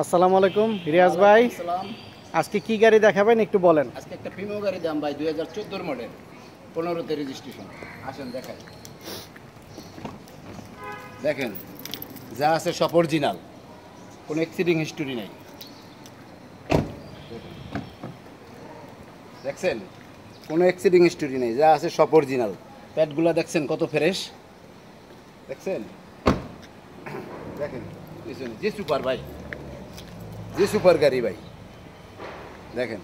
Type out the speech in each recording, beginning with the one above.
আসসালামু আলাইকুম রিয়াজ ভাই। সালাম। আজকে কি গাড়ি দেখাবেন একটু বলেন। আজকে একটা প্রিমিয়াম গাড়ি দাম ভাই 2014 মডেল 15তে রেজিস্ট্রেশন। আসেন দেখাই, দেখেন যা আছে সব অরিজিনাল, কোনো এক্সিডিং হিস্টোরি নাই। দেখছেন কোনো এক্সিডিং হিস্টোরি নেই, যা আছে সব অরিজিনাল। প্যাডগুলো দেখছেন কত ফ্রেশ, দেখছেন। দেখেন পিছনে যে সুপার ভাই, যে সুপার গাড়ি ভাই, দেখেন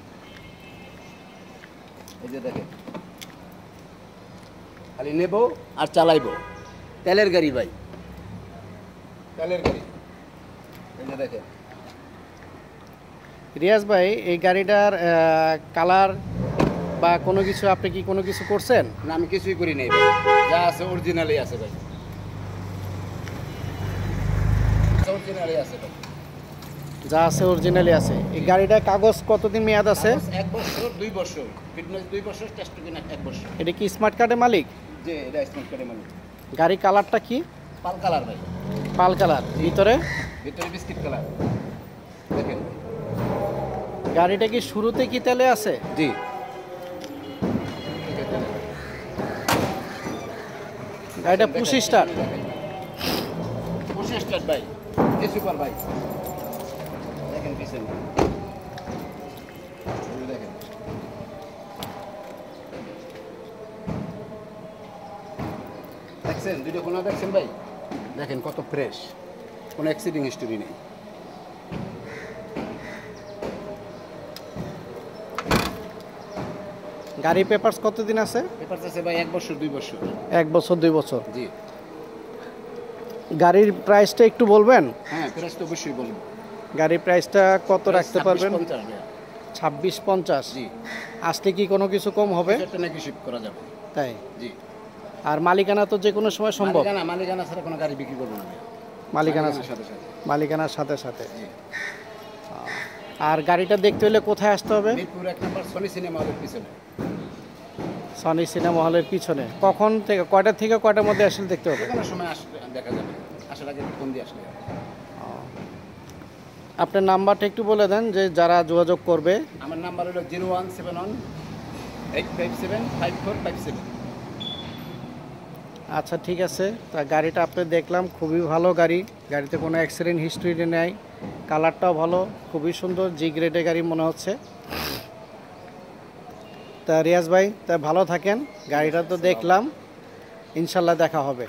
এই যে দেখেন, খালি নেব আর চালাইবো। তেলের গাড়ি ভাই, তেলের গাড়ি। এই যে দেখেন রিয়াজ ভাই, এই গাড়িটার কালার বা কোনো কিছু আপনি কি কোনো কিছু করছেন? না, আমি কিছুই করি নাই ভাই, যা আছে অরিজিনালই আছে ভাই, অরিজিনালই আছে ভাই, যা আছে অরিজিনালি আছে। এই গাড়িটার কাগজ কতদিন মেয়াদ আছে? 1 বছর 2 বছর, ফিটনেস 2 বছর, টেস্ট কিনা 1 বছর। এটা কি স্মার্ট কার্ডের মালিক? যে এটা স্মার্ট কার্ডের মালিক। গাড়ি কালারটা কি? পাল কালার ভাই, পাল কালার। ভিতরে ভিতরে বিস্কিট কালার। দেখেন গাড়িটা কি শুরুতে কি তেলে আছে? জি, গাড়িটা পুশ স্টার্ট। পুশ স্টার্ট ভাই, যে সুপার ভাই। দেখেন পিছনে, দেখেন দেখছেন দুটো কোনা দেখছেন ভাই, দেখেন কত ফ্রেশ, কোনো অ্যাক্সিডেন্ট হিস্টোরি নেই। গাড়ি পেপারস কতদিন আছে? পেপার আছে ভাই 1 বছর 2 বছর। 1 বছর 2 বছর। জি। গাড়ির প্রাইসটা একটু বলবেন? হ্যাঁ, প্রাইস তো অবশ্যই বলবো। গাড়ির প্রাইসটা কত রাখতে পারবেন? 26-50 ভাইয়া। 26-50। জি। আসলে কি কোনো কিছু কম হবে? একটা নাকি শিফট করা যাবে। তাই? জি। আর মালিকানা তো যে কোনো সময় সম্ভব? মালিকানা ছাড়া কোনো গাড়ি বিক্রি করবো না ভাইয়া। মালিকানার সাথে সাথে। মালিকানার সাথে সাথে। জি। আর গাড়িটা দেখতে হলে কোথায় আসতে হবে? মিরপুর 1 নম্বর সনি সিনেমা হলের পিছনে। সনি সিনেমা হলের পিছনে। কখন থেকে কয়টা থেকে কয়টার মধ্যে আসলে দেখতে হবে? কোনো সময় আসলে দেখা যাবে, আসার আগে ফোন দিয়ে আসলে। আপনার নাম্বারটা একটু বলে দেন যে যারা যোগাযোগ করবে। আমার নাম্বার হলো 0171 857 5457। আচ্ছা, ঠিক আছে। তা গাড়িটা আপনি দেখলাম, খুবই ভালো গাড়ি। গাড়িতে কোনো অ্যাক্সিডেন্ট হিস্ট্রি নেই, কালারটাও ভালো, খুবই সুন্দর, জি গ্রেডের গাড়ি মনে হচ্ছে। তা রিয়াজ ভাই, তা ভালো থাকেন। গাড়িটা তো দেখলাম, ইনশাল্লাহ দেখা হবে।